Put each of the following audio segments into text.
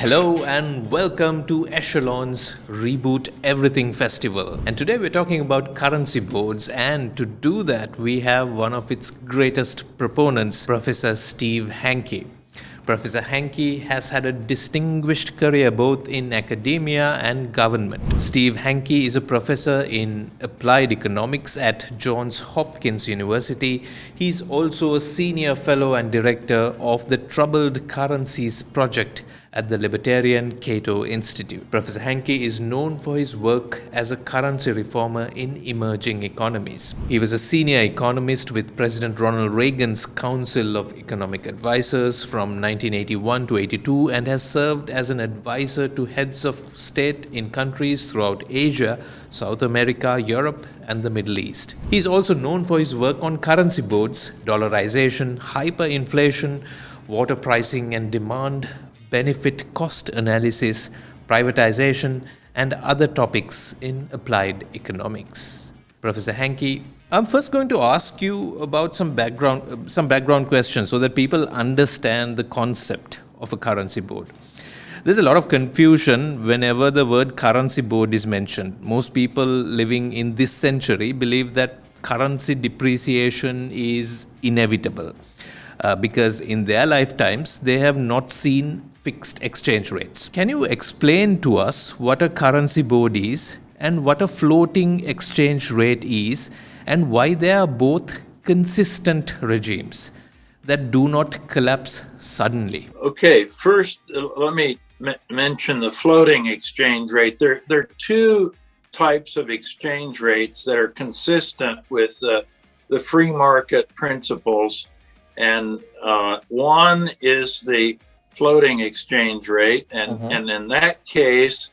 Hello and welcome to Echelon's Reboot Everything Festival. And today we're talking about currency boards, and to do that we have one of its greatest proponents, Professor Steve Hanke. Professor Hanke has had a distinguished career both in academia and government. Steve Hanke is a professor in applied economics at Johns Hopkins University. He's also a senior fellow and director of the Troubled Currencies Project at the Libertarian Cato Institute. Professor Hanke is known for his work as a currency reformer in emerging economies. He was a senior economist with President Ronald Reagan's Council of Economic Advisors from 1981 to 82 and has served as an advisor to heads of state in countries throughout Asia, South America, Europe, and the Middle East. He is also known for his work on currency boards, dollarization, hyperinflation, water pricing and demand, benefit cost analysis, privatization, and other topics in applied economics. Professor Hanke, I'm first going to ask you about some background questions so that people understand the concept of a currency board. There's a lot of confusion whenever the word currency board is mentioned. Most people living in this century believe that currency depreciation is inevitable because in their lifetimes they have not seen fixed exchange rates. Can you explain to us what a currency board is and what a floating exchange rate is and why they are both consistent regimes that do not collapse suddenly? Okay, first let me mention the floating exchange rate. There are two types of exchange rates that are consistent with the free market principles, and one is the floating exchange rate, and in that case,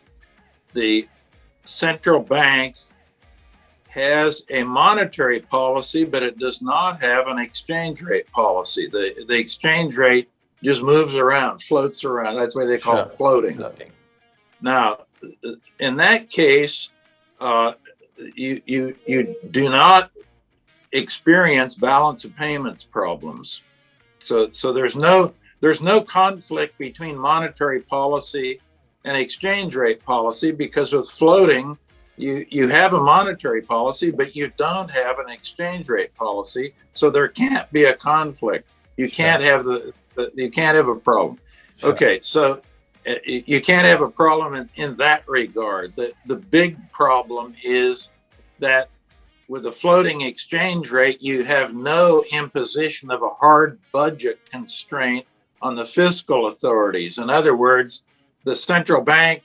the central bank has a monetary policy, but it does not have an exchange rate policy. The exchange rate just moves around, floats around. That's why they call it floating. Now, in that case, you do not experience balance of payments problems. So there's no conflict between monetary policy and exchange rate policy, because with floating, you have a monetary policy, but you don't have an exchange rate policy. So there can't be a conflict. You can't have you can't have a problem. Sure. Okay, so you can't have a problem in that regard. The big problem is that with a floating exchange rate, you have no imposition of a hard budget constraint on the fiscal authorities. In other words, the central bank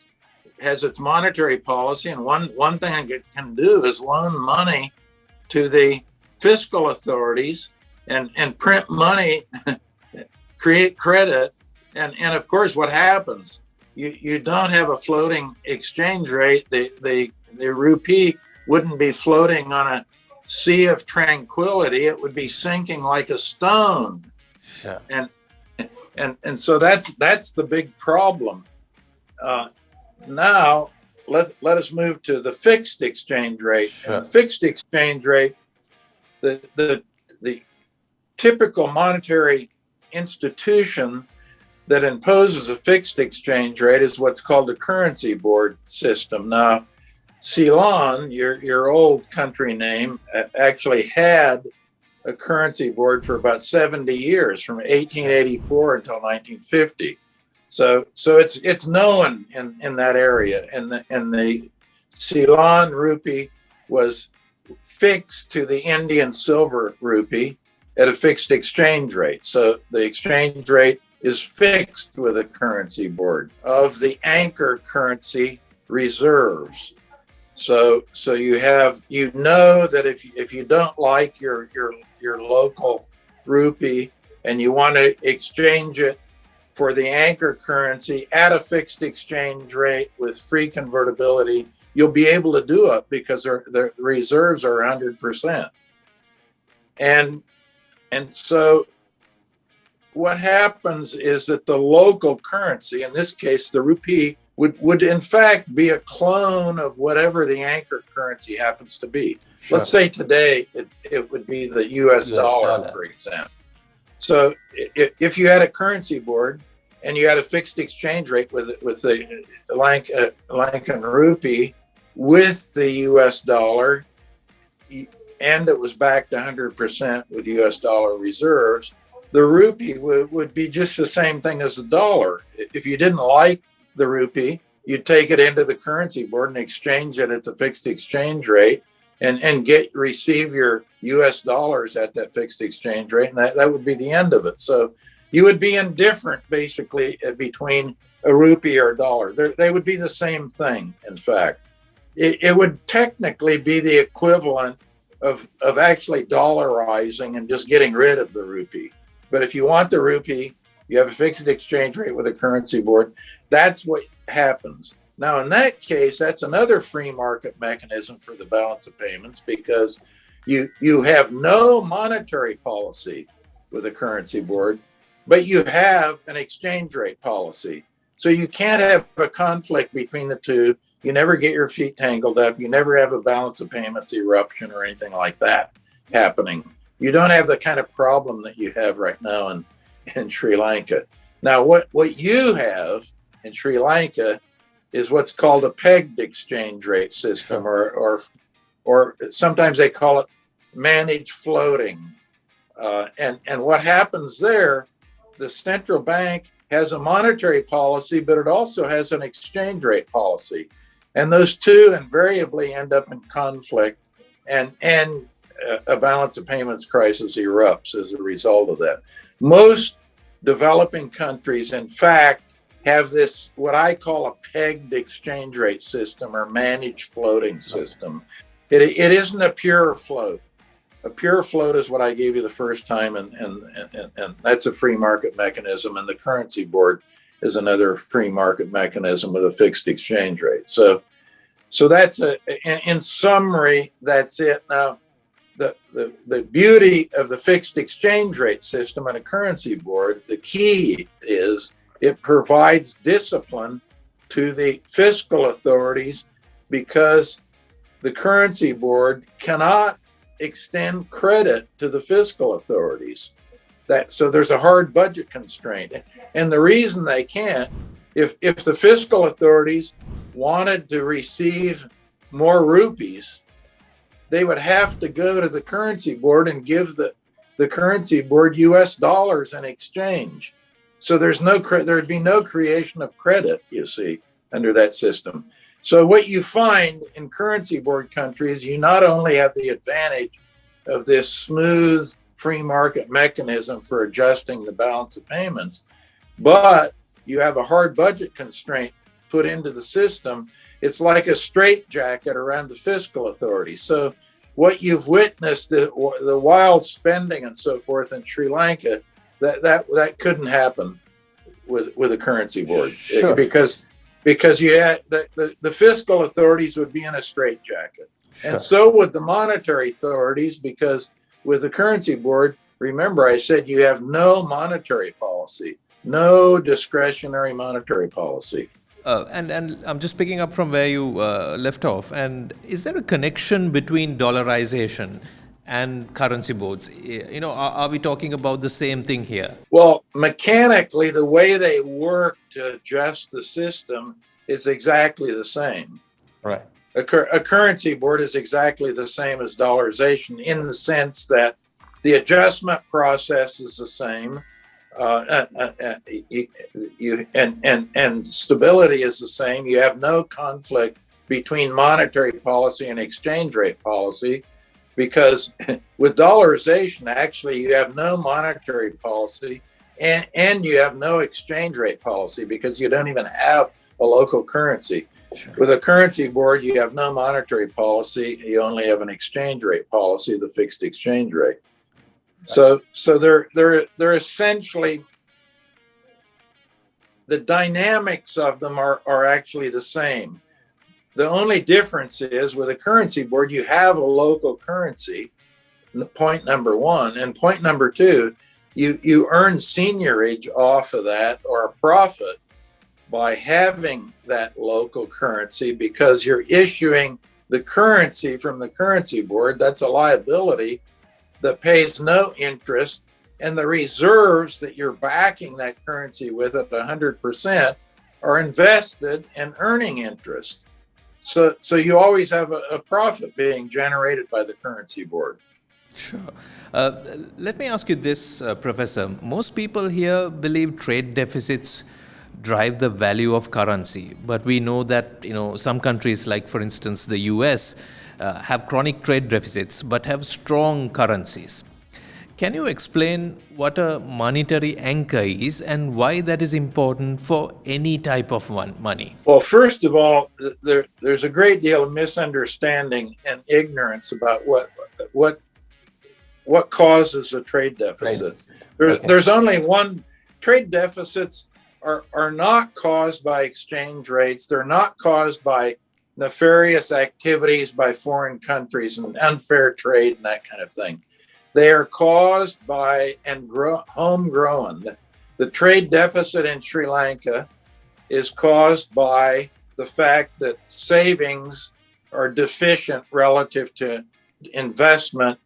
has its monetary policy, and one thing it can do is loan money to the fiscal authorities and print money, create credit, and of course what happens? You don't have a floating exchange rate. The rupee wouldn't be floating on a sea of tranquility. It would be sinking like a stone. Sure. And so that's the big problem. Now let us move to the fixed exchange rate. Sure. The fixed exchange rate, the typical monetary institution that imposes a fixed exchange rate is what's called a currency board system. Now, Ceylon, your old country name, actually had a currency board for about 70 years, from 1884 until 1950. So it's known in that area, and the Ceylon rupee was fixed to the Indian silver rupee at a fixed exchange rate. So the exchange rate is fixed with a currency board of the anchor currency reserves. So you know that if you don't like your local rupee and you want to exchange it for the anchor currency at a fixed exchange rate with free convertibility, you'll be able to do it because the reserves are 100%. And so what happens is that the local currency, in this case the rupee, would in fact be a clone of whatever the anchor currency happens to be. Sure. Let's say today it would be the US dollar, for example. So if you had a currency board and you had a fixed exchange rate with the Lankan rupee with the US dollar, and it was backed 100% with US dollar reserves, the rupee would be just the same thing as the dollar. If you didn't like the rupee, you'd take it into the currency board and exchange it at the fixed exchange rate and receive your US dollars at that fixed exchange rate. And that would be the end of it. So you would be indifferent basically between a rupee or a dollar. They would be the same thing, in fact. It would technically be the equivalent of actually dollarizing and just getting rid of the rupee. But if you want the rupee, you have a fixed exchange rate with a currency board. That's what happens. Now, in that case, that's another free market mechanism for the balance of payments, because you have no monetary policy with a currency board, but you have an exchange rate policy. So you can't have a conflict between the two. You never get your feet tangled up. You never have a balance of payments eruption or anything like that happening. You don't have the kind of problem that you have right now in Sri Lanka. Now, what you have in Sri Lanka is what's called a pegged exchange rate system, or sometimes they call it managed floating. And what happens there, the central bank has a monetary policy, but it also has an exchange rate policy. And those two invariably end up in conflict, and a balance of payments crisis erupts as a result of that. Most developing countries, in fact, have this, what I call a pegged exchange rate system or managed floating system. It isn't a pure float. A pure float is what I gave you the first time, and that's a free market mechanism, and the currency board is another free market mechanism with a fixed exchange rate. So that's in summary, that's it. Now, the beauty of the fixed exchange rate system and a currency board, the key is it provides discipline to the fiscal authorities, because the currency board cannot extend credit to the fiscal authorities. So there's a hard budget constraint. And the reason they can't, if the fiscal authorities wanted to receive more rupees, they would have to go to the currency board and give the currency board US dollars in exchange. So there'd be no creation of credit, you see, under that system. So what you find in currency board countries, you not only have the advantage of this smooth free market mechanism for adjusting the balance of payments, but you have a hard budget constraint put into the system. It's like a straitjacket around the fiscal authorities. So what you've witnessed, the wild spending and so forth in Sri Lanka, that couldn't happen with a currency board. Sure. Because you had the fiscal authorities would be in a straitjacket. Sure. And so would the monetary authorities, because with the currency board, remember I said you have no monetary policy, no discretionary monetary policy. And I'm just picking up from where you left off. And is there a connection between dollarization and currency boards? Are we talking about the same thing here? Well, mechanically, the way they work to adjust the system is exactly the same. Right. A currency board is exactly the same as dollarization, in the sense that the adjustment process is the same. And stability is the same. You have no conflict between monetary policy and exchange rate policy, because with dollarization, actually, you have no monetary policy and you have no exchange rate policy, because you don't even have a local currency. Sure. With a currency board, you have no monetary policy. You only have an exchange rate policy, the fixed exchange rate. So they're essentially, the dynamics of them are actually the same. The only difference is, with a currency board, you have a local currency, point number one. And point number two, you earn seniorage off of that, or a profit, by having that local currency, because you're issuing the currency from the currency board. That's a liability that pays no interest and the reserves that you're backing that currency with at 100% are invested and earning interest. So you always have a profit being generated by the currency board. Sure. Let me ask you this, Professor. Most people here believe trade deficits drive the value of currency, but we know that some countries, like for instance the U.S., have chronic trade deficits but have strong currencies. Can you explain what a monetary anchor is and why that is important for any type of money? Well, first of all, there's a great deal of misunderstanding and ignorance about what causes a trade deficit. There's only one. Trade deficits are not caused by exchange rates. They're not caused by nefarious activities by foreign countries and unfair trade and that kind of thing. They are caused by and homegrown. The trade deficit in Sri Lanka is caused by the fact that savings are deficient relative to investment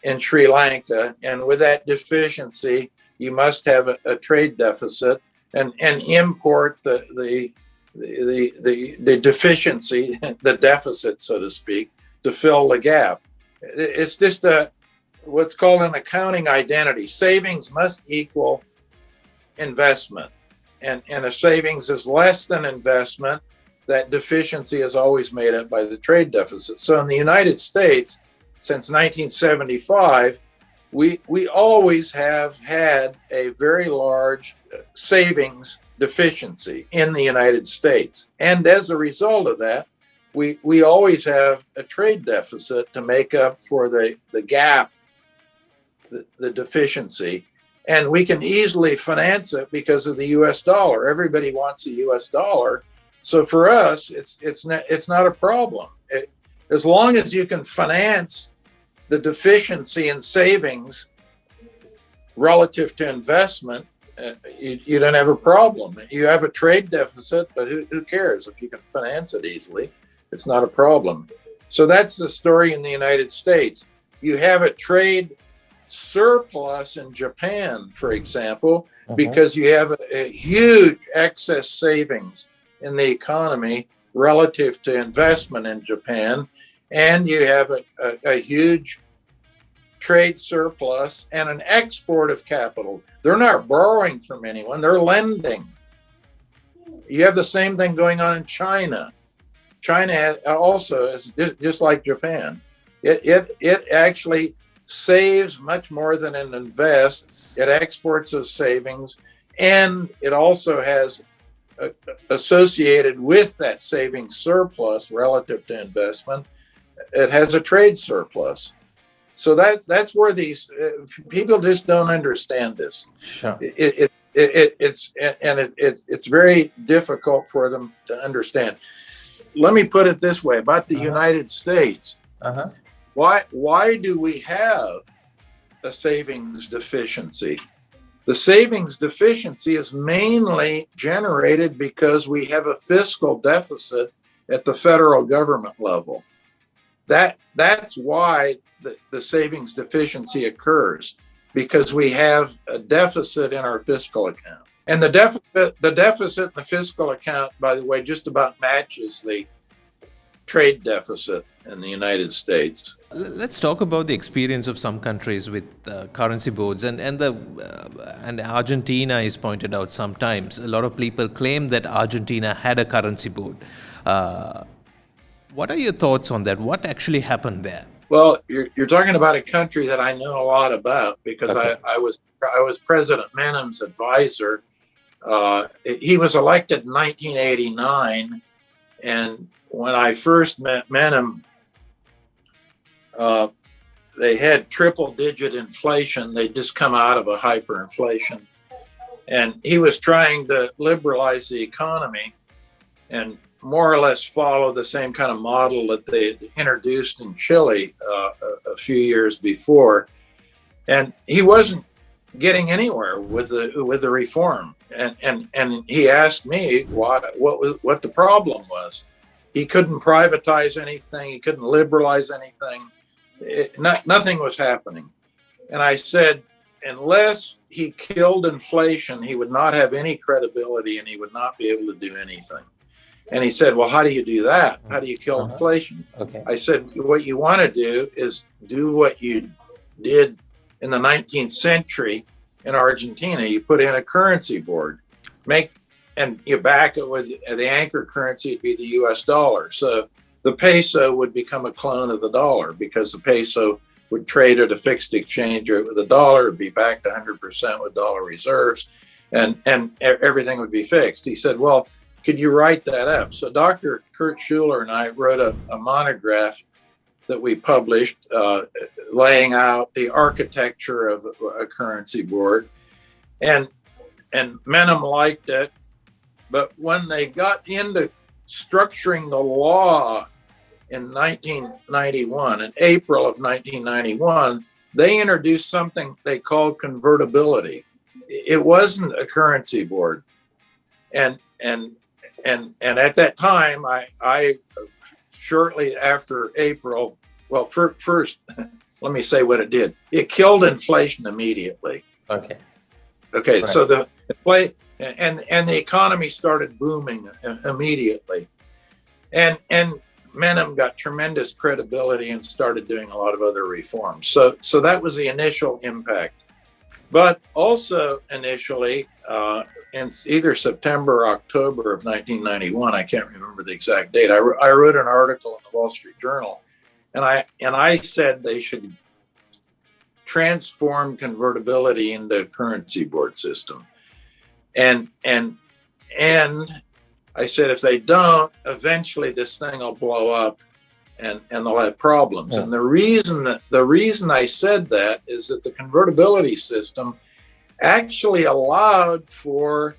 in Sri Lanka. And with that deficiency, you must have a trade deficit and import the deficiency, the deficit, so to speak, to fill the gap. It's just what's called an accounting identity. Savings must equal investment. And if savings is less than investment, that deficiency is always made up by the trade deficit. So in the United States, since 1975, we always have had a very large savings deficiency in the United States. And as a result of that, we always have a trade deficit to make up for the gap, the deficiency. And we can easily finance it because of the US dollar. Everybody wants a US dollar. So for us, it's not a problem. As long as you can finance the deficiency in savings relative to investment, you don't have a problem. You have a trade deficit, but who cares? If you can finance it easily, it's not a problem. So that's the story in the United States. You have a trade surplus in Japan, for example, because you have a huge excess savings in the economy relative to investment in Japan, and you have a huge trade surplus and an export of capital. They're not borrowing from anyone, they're lending. You have the same thing going on in China. China also is just like Japan. It actually saves much more than it invests. It exports those savings, and it also has associated with that savings surplus relative to investment, it has a trade surplus. So that's where these people just don't understand this. Sure. It's very difficult for them to understand. Let me put it this way about the United States. Why do we have a savings deficiency? The savings deficiency is mainly generated because we have a fiscal deficit at the federal government level. That's why the savings deficiency occurs, because we have a deficit in our fiscal account. And the deficit in the fiscal account, by the way, just about matches the trade deficit in the United States. Let's talk about the experience of some countries with currency boards, and Argentina is pointed out sometimes. A lot of people claim that Argentina had a currency board. What are your thoughts on that? What actually happened there? Well, you're talking about a country that I know a lot about because I was President Menem's advisor. He was elected in 1989, and when I first met Menem, they had triple-digit inflation. They'd just come out of a hyperinflation, and he was trying to liberalize the economy and more or less follow the same kind of model that they had introduced in Chile a few years before, and he wasn't getting anywhere with the reform. And he asked me what the problem was. He couldn't privatize anything. He couldn't liberalize anything. Nothing was happening. And I said, unless he killed inflation, he would not have any credibility and he would not be able to do anything. And he said, well, how do you do that? How do you kill inflation? Okay. I said, what you want to do is do what you did in the 19th century in Argentina. You put in a currency board, and you back it with the anchor currency would be the US dollar. So the peso would become a clone of the dollar because the peso would trade at a fixed exchange rate with the dollar, would be backed 100% with dollar reserves, and everything would be fixed. He said, well, could you write that up? So Dr. Kurt Schuler and I wrote a monograph that we published laying out the architecture of a currency board. And Menem liked it. But when they got into structuring the law in 1991, in April of 1991, they introduced something they called convertibility. It wasn't a currency board. And at that time, I shortly after April, well, first, let me say what it did. It killed inflation immediately. Okay. Right. So the the economy started booming immediately, and Menem got tremendous credibility and started doing a lot of other reforms. So that was the initial impact. But also initially, in either September or October of 1991, I can't remember the exact date, I wrote an article in the Wall Street Journal, and I said they should transform convertibility into a currency board system. And I said, if they don't, eventually this thing will blow up and they'll have problems. Yeah. And the reason I said that is that the convertibility system actually allowed for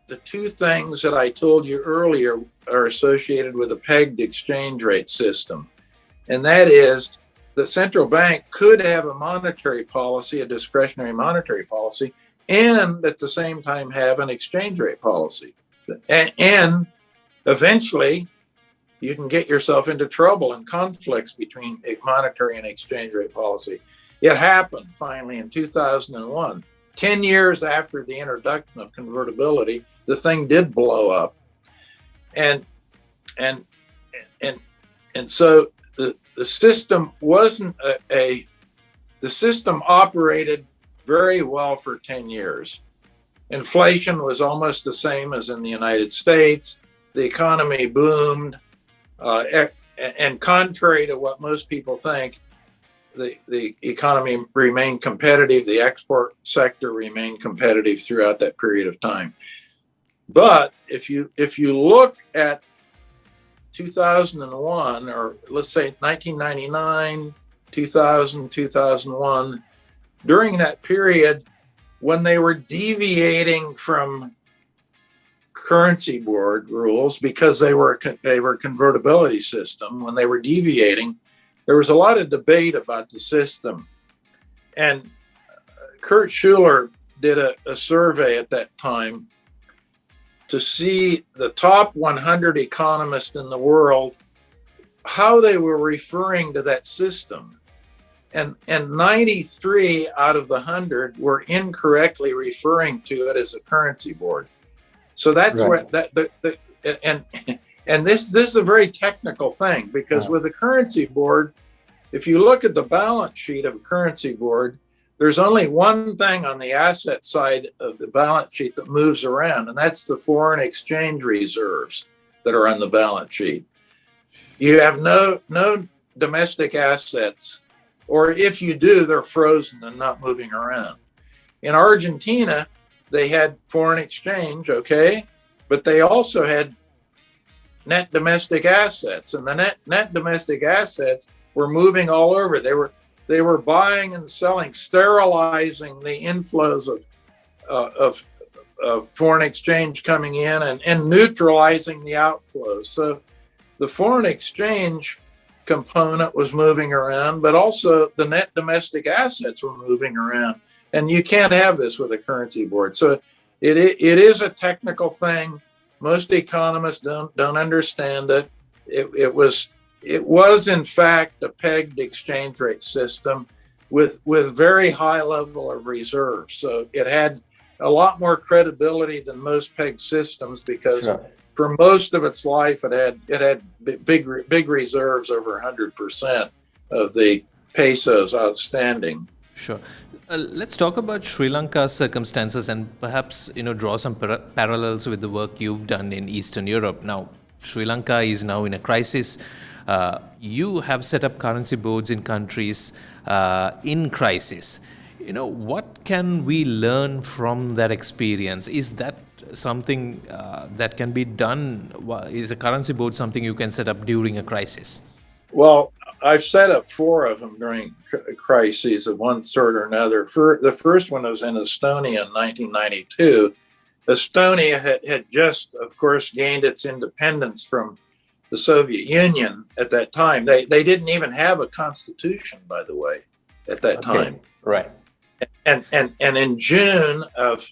the two things that I told you earlier are associated with a pegged exchange rate system. And that is the central bank could have a monetary policy, a discretionary monetary policy, and at the same time have an exchange rate policy. And eventually you can get yourself into trouble and conflicts between a monetary and exchange rate policy. It happened finally in 2001. 10 years after the introduction of convertibility, the thing did blow up. And so the system wasn't the system operated very well for 10 years. Inflation was almost the same as in the United States. The economy boomed. And contrary to what most people think, the economy remained competitive. The export sector remained competitive throughout that period of time. But if you look at 2001, or let's say 1999, 2000, 2001, during that period, when they were deviating from currency board rules because they were a convertibility system, when they were deviating, there was a lot of debate about the system. And Kurt Schuler did a survey at that time to see the top 100 economists in the world, how they were referring to that system. And 93 out of the 100 were incorrectly referring to it as a currency board. So that's right. And this is a very technical thing, because with a currency board, if you look at the balance sheet of a currency board, there's only one thing on the asset side of the balance sheet that moves around, and that's the foreign exchange reserves that are on the balance sheet. You have no domestic assets, or if you do, they're frozen and not moving around. In Argentina, they had foreign exchange, okay, but they also had net domestic assets, and the net domestic assets were moving all over. They were buying and selling, sterilizing the inflows of foreign exchange coming in and neutralizing the outflows. So the foreign exchange component was moving around, but also the net domestic assets were moving around. And you can't have this with a currency board. So it is a technical thing. Most economists don't understand it. It was in fact a pegged exchange rate system with very high level of reserves. So it had a lot more credibility than most peg systems because for most of its life it had big reserves, over 100% of the pesos outstanding. Sure. Let's talk about Sri Lanka's circumstances and perhaps draw some parallels with the work you've done in Eastern Europe. Now, Sri Lanka is now in a crisis. You have set up currency boards in countries in crisis. What can we learn from that experience? Is that something that can be done? Is a currency board something you can set up during a crisis? Well, I've set up 4 of them during crises of one sort or another. The first one was in Estonia in 1992. Estonia had just, of course, gained its independence from the Soviet Union at that time. They didn't even have a constitution, by the way, at that time. Right. And in June of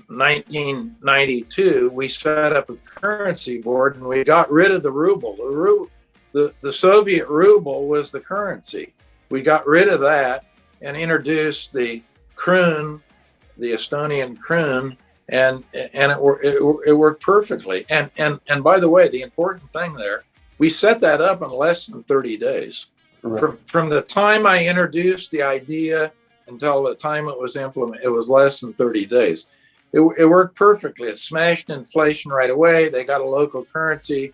1992, we set up a currency board and we got rid of the ruble. The Soviet ruble was the currency. We got rid of that and introduced the kroon, the Estonian kroon, and it worked perfectly. And by the way, the important thing there, we set that up in less than 30 days. Right. From the time I introduced the idea until the time it was implemented, it was less than 30 days. It worked perfectly. It smashed inflation right away. They got a local currency.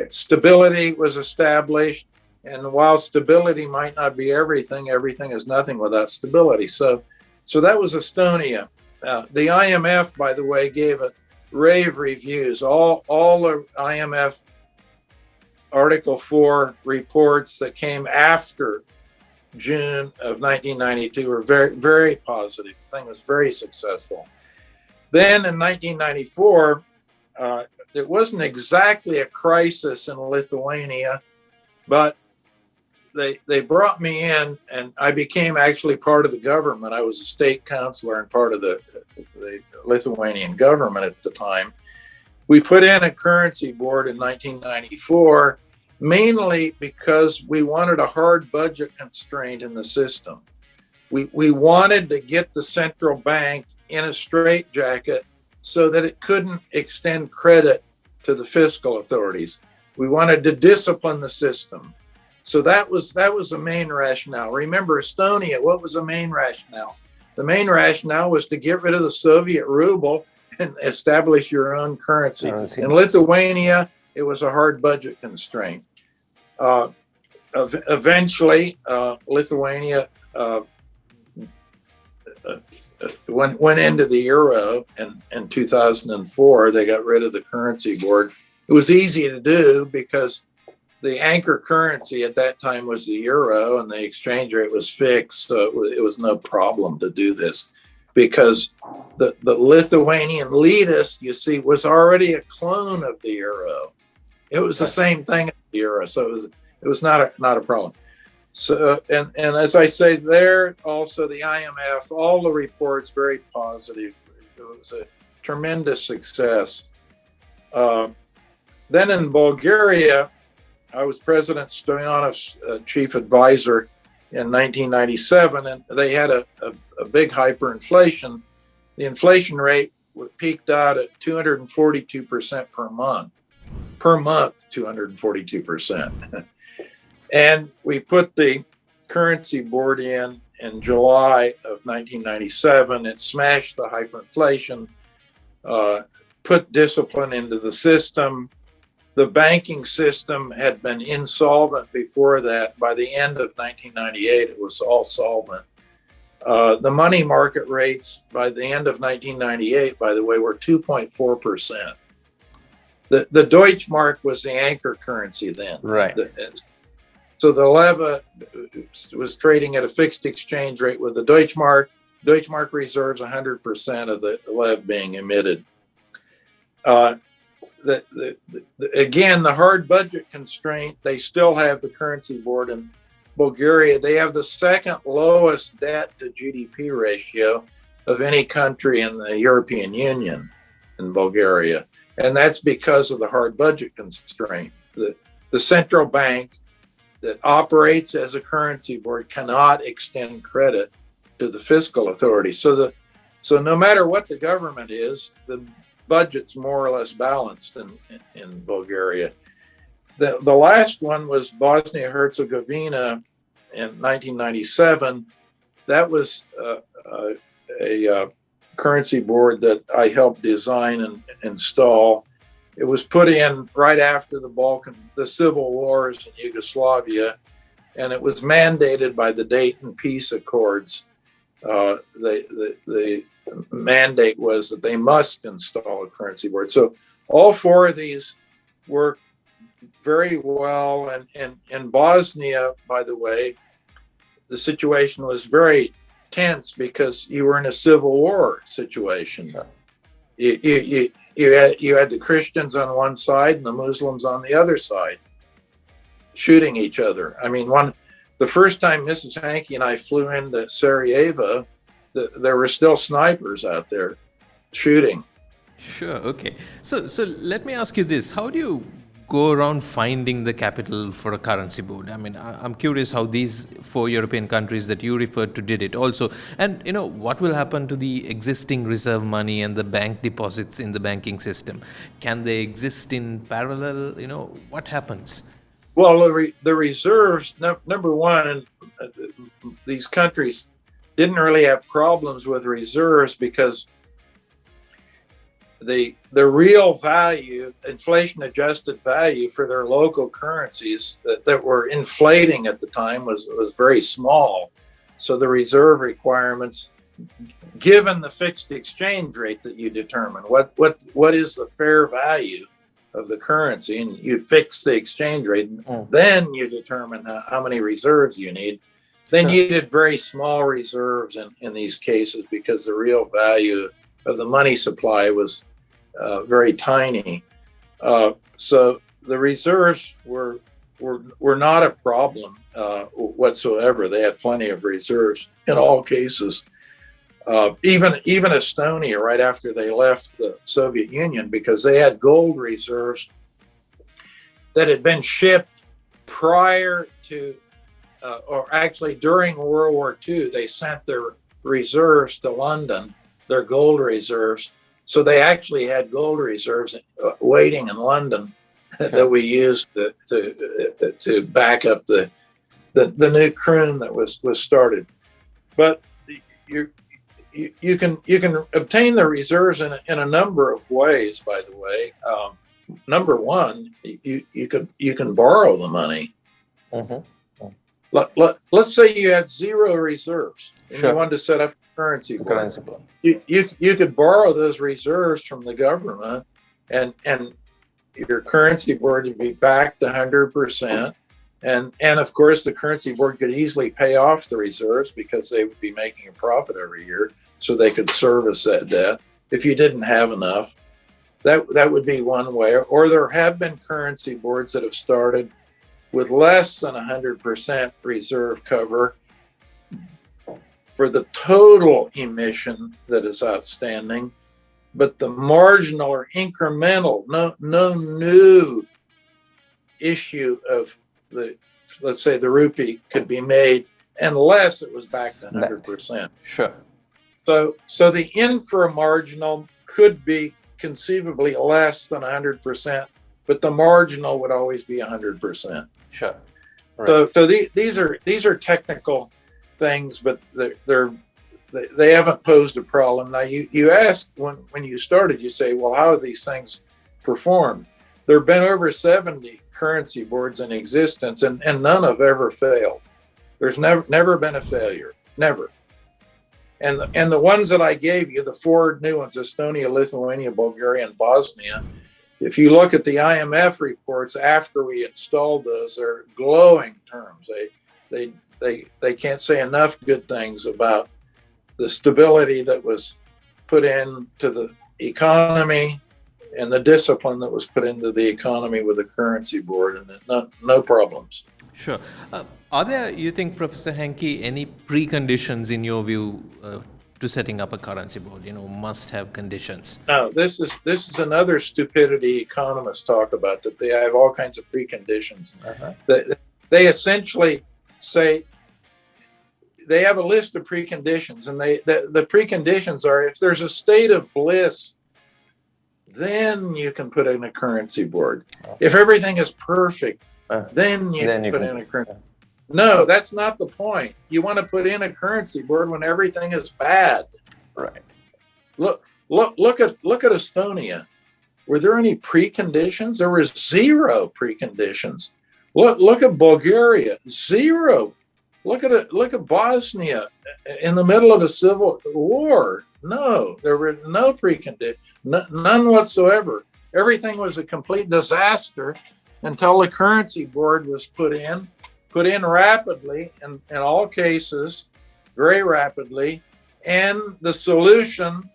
Stability was established, and while stability might not be everything is nothing without stability. So that was Estonia. The IMF, by the way, gave it rave reviews. All the IMF Article 4 reports that came after June of 1992 were very, very positive. The thing was very successful. Then in 1994, it wasn't exactly a crisis in Lithuania, but they brought me in and I became actually part of the government. I was a state councilor and part of the Lithuanian government at the time. We put in a currency board in 1994, mainly because we wanted a hard budget constraint in the system. We wanted to get the central bank in a straitjacket so that it couldn't extend credit to the fiscal authorities. We wanted to discipline the system. So that was the main rationale. Remember, Estonia, what was the main rationale? The main rationale was to get rid of the Soviet ruble and establish your own currency. In Lithuania, it was a hard budget constraint. Eventually, Lithuania went into the euro, and in 2004, they got rid of the currency board. It was easy to do because the anchor currency at that time was the euro and the exchange rate was fixed. So it was no problem to do this because the Lithuanian letus, you see, was already a clone of the euro. It was the same thing as the euro. So it was not a problem. So, and as I say there, also the IMF, all the reports very positive. It was a tremendous success. Then in Bulgaria, I was President Stoyanov's chief advisor in 1997, and they had a big hyperinflation. The inflation rate peaked out at 242% per month. 242%. And we put the currency board in July of 1997. It smashed the hyperinflation, put discipline into the system. The banking system had been insolvent before that. By the end of 1998, it was all solvent. The money market rates by the end of 1998, by the way, were 2.4%. The Deutschmark was the anchor currency then. Right. So the leva was trading at a fixed exchange rate with the Deutschmark. Deutschmark reserves 100% of the lev being emitted. Again, the hard budget constraint, they still have the currency board in Bulgaria. They have the second lowest debt to GDP ratio of any country in the European Union in Bulgaria. And that's because of the hard budget constraint. The central bank, that operates as a currency board cannot extend credit to the fiscal authority. So no matter what the government is, the budget's more or less balanced in Bulgaria. The last one was Bosnia and Herzegovina in 1997. That was a currency board that I helped design and install. It was put in right after the civil wars in Yugoslavia, and it was mandated by the Dayton Peace Accords. The mandate was that they must install a currency board. So all four of these work very well. And in Bosnia, by the way, the situation was very tense because you were in a civil war situation. Sure. You had the Christians on one side and the Muslims on the other side shooting each other. I mean, the first time Mrs. Hanke and I flew into Sarajevo, there were still snipers out there shooting. Sure. Okay. So let me ask you this: how do you go around finding the capital for a currency board? I mean, I'm curious how these 4 European countries that you referred to did it also. And, what will happen to the existing reserve money and the bank deposits in the banking system? Can they exist in parallel? What happens? Well, the reserves, number one, these countries didn't really have problems with reserves because the real value, inflation adjusted value for their local currencies that were inflating at the time was very small. So the reserve requirements, given the fixed exchange rate that you determine, what is the fair value of the currency, and you fix the exchange rate, then you determine how many reserves you need. They needed very small reserves in these cases because the real value of the money supply was very tiny. So the reserves were not a problem whatsoever. They had plenty of reserves in all cases. Even Estonia, right after they left the Soviet Union, because they had gold reserves that had been shipped prior to, or actually during World War II, they sent their reserves to London, their gold reserves. So they actually had gold reserves waiting in London that we used to back up the new kroon that was started. But you can obtain the reserves in a number of ways. By the way, number one, you can borrow the money. Let's say you had zero reserves and you wanted to set up a currency board. You could borrow those reserves from the government, and your currency board would be backed 100%. And of course, the currency board could easily pay off the reserves because they would be making a profit every year, so they could service that debt. If you didn't have enough, that would be one way. Or there have been currency boards that have started with less than 100% reserve cover for the total emission that is outstanding, but the marginal or incremental, no new issue of let's say the rupee could be made unless it was backed 100%. Sure. So the inframarginal could be conceivably less than 100%, but the marginal would always be 100%. Sure. Right. So these are technical things, but they haven't posed a problem. Now you asked when you started, you say, well, how have these things performed? There have been over 70 currency boards in existence, and none have ever failed. There's never been a failure, never. And the ones that I gave you, the 4 new ones, Estonia, Lithuania, Bulgaria, and Bosnia, if you look at the IMF reports after we installed those, they're glowing terms. They can't say enough good things about the stability that was put into the economy and the discipline that was put into the economy with the currency board, and no problems. Sure. Are there, you think, Professor Hanke, any preconditions in your view to setting up a currency board? Must-have conditions. No, this is another stupidity economists talk about, that they have all kinds of preconditions. they essentially say they have a list of preconditions, and the preconditions are, if there's a state of bliss, then you can put in a currency board. If everything is perfect, then you can put in a currency. No, that's not the point. You want to put in a currency board when everything is bad. Right. Look at Estonia. Were there any preconditions? There were zero preconditions. Look at Bulgaria, zero. Look at Bosnia in the middle of a civil war. No, there were no preconditions, none whatsoever. Everything was a complete disaster until the currency board was put in rapidly, in all cases, very rapidly. And the solution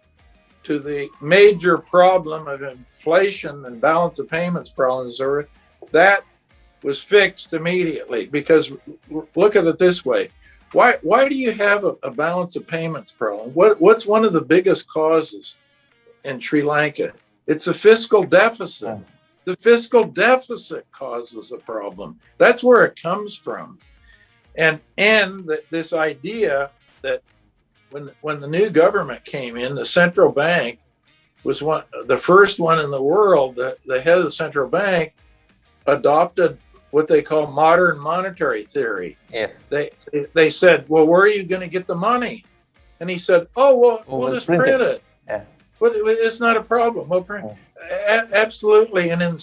to the major problem of inflation and balance of payments problems, that was fixed immediately. Because look at it this way. Why do you have a balance of payments problem? What's one of the biggest causes in Sri Lanka? It's a fiscal deficit. The fiscal deficit causes a problem. That's where it comes from. And this idea that when the new government came in, the central bank was the first one in the world. The head of the central bank adopted what they call modern monetary theory. Yes. They said, well, where are you going to get the money? And he said, we'll just print it. Yeah. But it's not a problem. We'll print. Absolutely an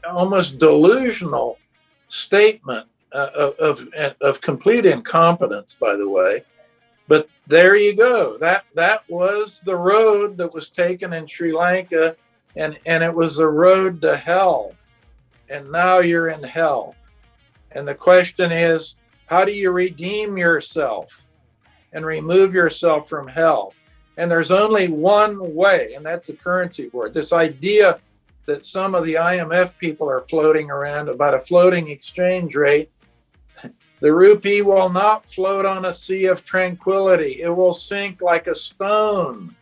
almost delusional statement of complete incompetence, by the way. But there you go. That was the road that was taken in Sri Lanka, and it was a road to hell. And now you're in hell. And the question is, how do you redeem yourself and remove yourself from hell? And there's only one way, and that's a currency board. This idea that some of the IMF people are floating around about a floating exchange rate. The rupee will not float on a sea of tranquility. It will sink like a stone,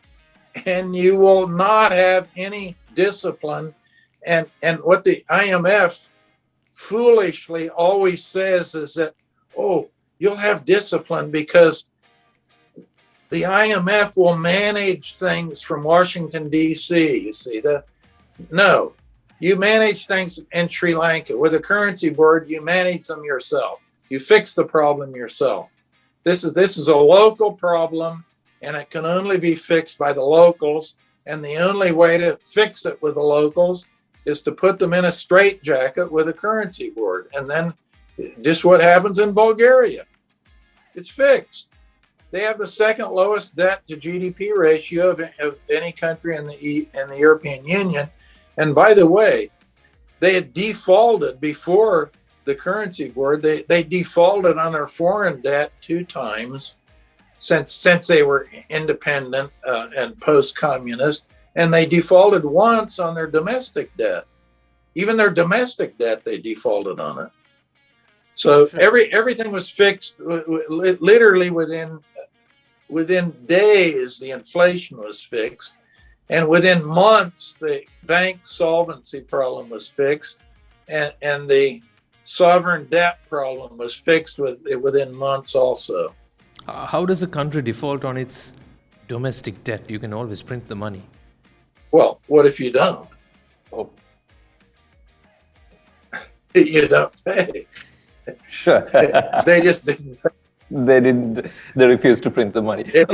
and you will not have any discipline. And what the IMF foolishly always says is that, you'll have discipline because the IMF will manage things from Washington, D.C. You see that? No, you manage things in Sri Lanka. With a currency board, you manage them yourself. You fix the problem yourself. This is a local problem, and it can only be fixed by the locals. And the only way to fix it with the locals is to put them in a straitjacket with a currency board. And then just what happens in Bulgaria. It's fixed. They have the second lowest debt to GDP ratio of any country in the European Union. And by the way, they had defaulted before the currency board. They defaulted on their foreign debt 2 times since they were independent and post-communist, and they defaulted once on their domestic debt. Even their domestic debt, they defaulted on it. So everything was fixed literally within days. The inflation was fixed, and within months the bank solvency problem was fixed, and the sovereign debt problem was fixed within months also. How does a country default on its domestic debt? You can always print the money. Well, what if you don't? You don't pay. Sure. They just didn't. They didn't. They refused to print the money. It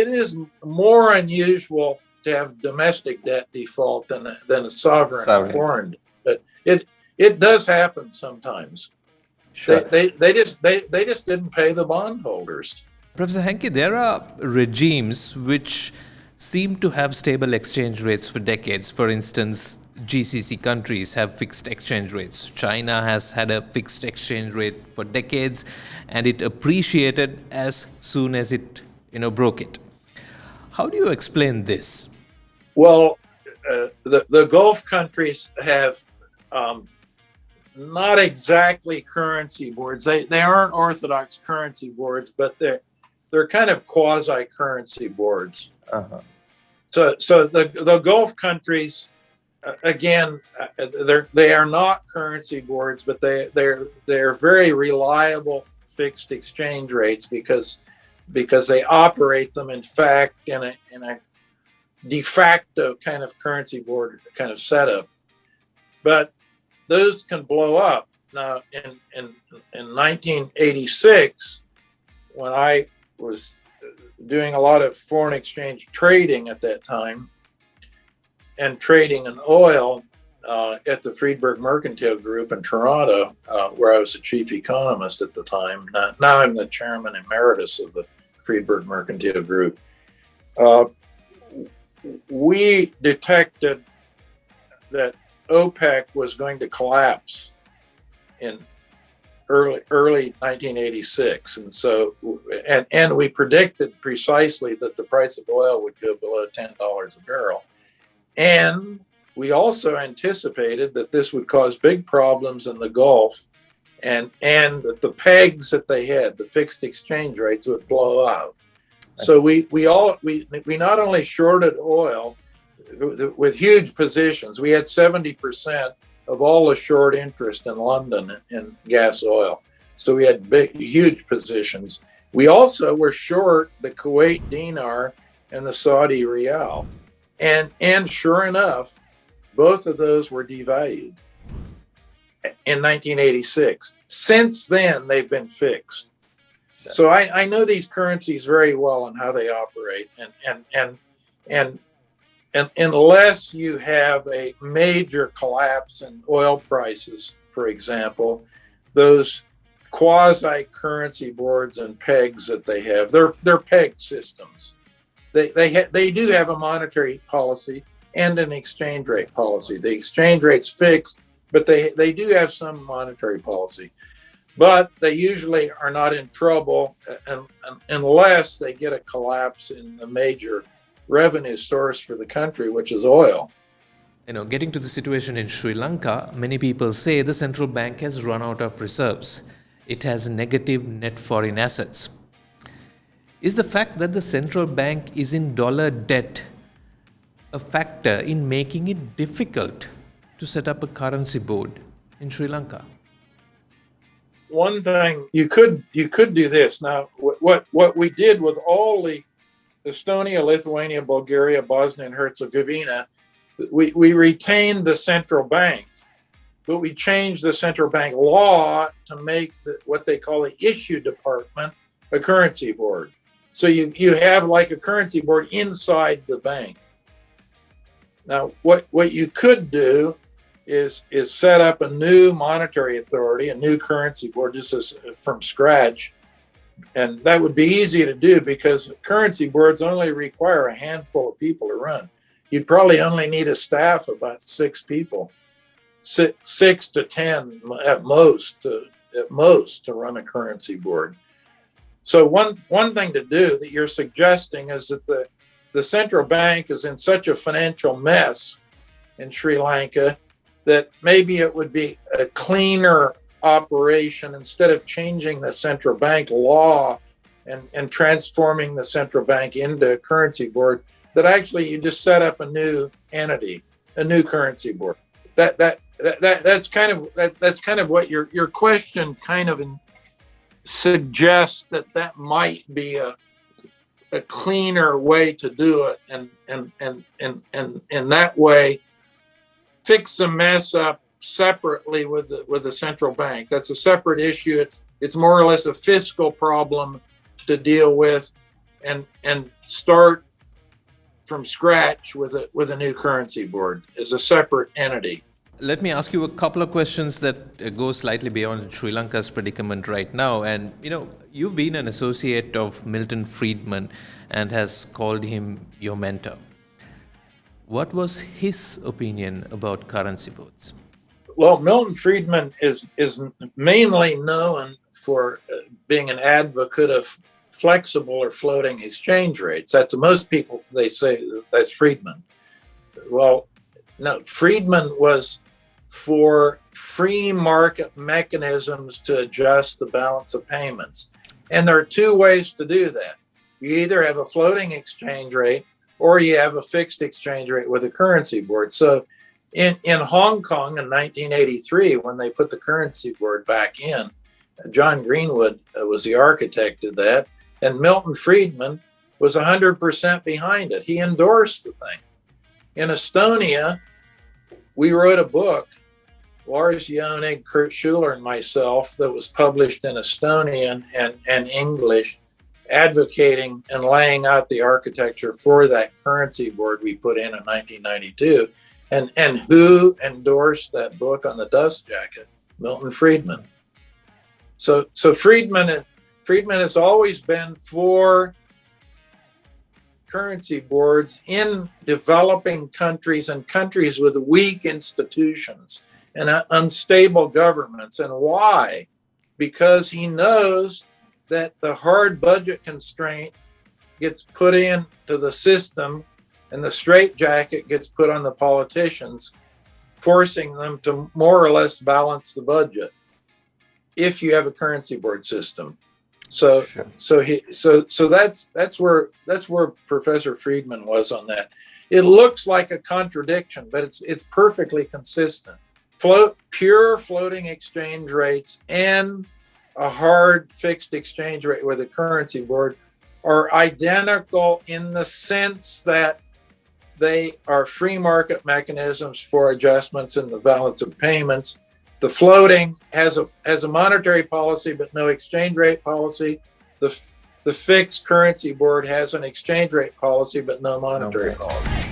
is more unusual to have domestic debt default than a sovereign foreign. But it does happen sometimes. Sure. They just didn't pay the bondholders. Professor Hanke, there are regimes which seem to have stable exchange rates for decades. For instance, GCC countries have fixed exchange rates. China has had a fixed exchange rate for decades, and it appreciated as soon as it broke it. How do you explain this? Well, the Gulf countries have not exactly currency boards. They aren't orthodox currency boards, but they're kind of quasi currency boards. Uh-huh. So the Gulf countries again, they are not currency boards, but they're very reliable fixed exchange rates because they operate them in fact in a de facto kind of currency board kind of setup. But those can blow up. Now, in 1986, when I was doing a lot of foreign exchange trading at that time, and trading in oil at the Friedberg Mercantile Group in Toronto, where I was the chief economist at the time. Now I'm the chairman emeritus of the Friedberg Mercantile Group. We detected that OPEC was going to collapse in early 1986, and so and we predicted precisely that the price of oil would go below $10 a barrel, and we also anticipated that this would cause big problems in the Gulf, and that the pegs that they had, the fixed exchange rates, would blow out. So we not only shorted oil with huge positions. We had 70% of all the short interest in London in gas oil. So we had huge positions. We also were short the Kuwait dinar and the Saudi riyal. And sure enough, both of those were devalued in 1986. Since then, they've been fixed. So I know these currencies very well and how they operate. And unless you have a major collapse in oil prices, for example, those quasi-currency boards and pegs that they have, they're peg systems. They do have a monetary policy and an exchange rate policy. The exchange rate's fixed, but they do have some monetary policy. But they usually are not in trouble unless they get a collapse in the major revenue source for the country, which is oil. Getting to the situation in Sri Lanka, many people say the central bank has run out of reserves. It has negative net foreign assets. Is the fact that the central bank is in dollar debt a factor in making it difficult to set up a currency board in Sri Lanka? One thing you could do this. Now, what we did with all the Estonia, Lithuania, Bulgaria, Bosnia and Herzegovina, we retained the central bank, but we changed the central bank law to make what they call the issue department a currency board. So you have like a currency board inside the bank. Now, what you could do is set up a new monetary authority, a new currency board, just from scratch. And that would be easy to do because currency boards only require a handful of people to run. You'd probably only need a staff of about 6 people, 6 to 10 at most to run a currency board. So one thing to do that you're suggesting is that the central bank is in such a financial mess in Sri Lanka that maybe it would be a cleaner operation instead of changing the central bank law and transforming the central bank into a currency board, that actually you just set up a new entity, a new currency board. That's kind of what your question kind of suggests, that might be a cleaner way to do it, and that way fix the mess up separately with the central bank. That's a separate issue. It's more or less a fiscal problem to deal with, and start from scratch with a new currency board as a separate entity. Let me ask you a couple of questions that go slightly beyond Sri Lanka's predicament right now. And you've been an associate of Milton Friedman and has called him your mentor. What was his opinion about currency boards? Well, Milton Friedman is mainly known for being an advocate of flexible or floating exchange rates. That's most people, they say that's Friedman. Well, no, Friedman was for free market mechanisms to adjust the balance of payments. And there are 2 ways to do that. You either have a floating exchange rate or you have a fixed exchange rate with a currency board. So In Hong Kong in 1983, when they put the currency board back in, John Greenwood was the architect of that, and Milton Friedman was 100% behind it. He endorsed the thing. In Estonia, we wrote a book, Lars Jonig, Kurt Schuler, and myself, that was published in Estonian and English, advocating and laying out the architecture for that currency board we put in 1992. And who endorsed that book on the dust jacket? Milton Friedman. So Friedman has always been for currency boards in developing countries and countries with weak institutions and unstable governments. And why? Because he knows that the hard budget constraint gets put into the system and the straitjacket gets put on the politicians, forcing them to more or less balance the budget if you have a currency board system. So that's where Professor Friedman was on that. It looks like a contradiction, but it's perfectly consistent. Pure floating exchange rates and a hard fixed exchange rate with a currency board are identical in the sense that they are free market mechanisms for adjustments in the balance of payments. The floating has a monetary policy but no exchange rate policy. The fixed currency board has an exchange rate policy but no monetary policy.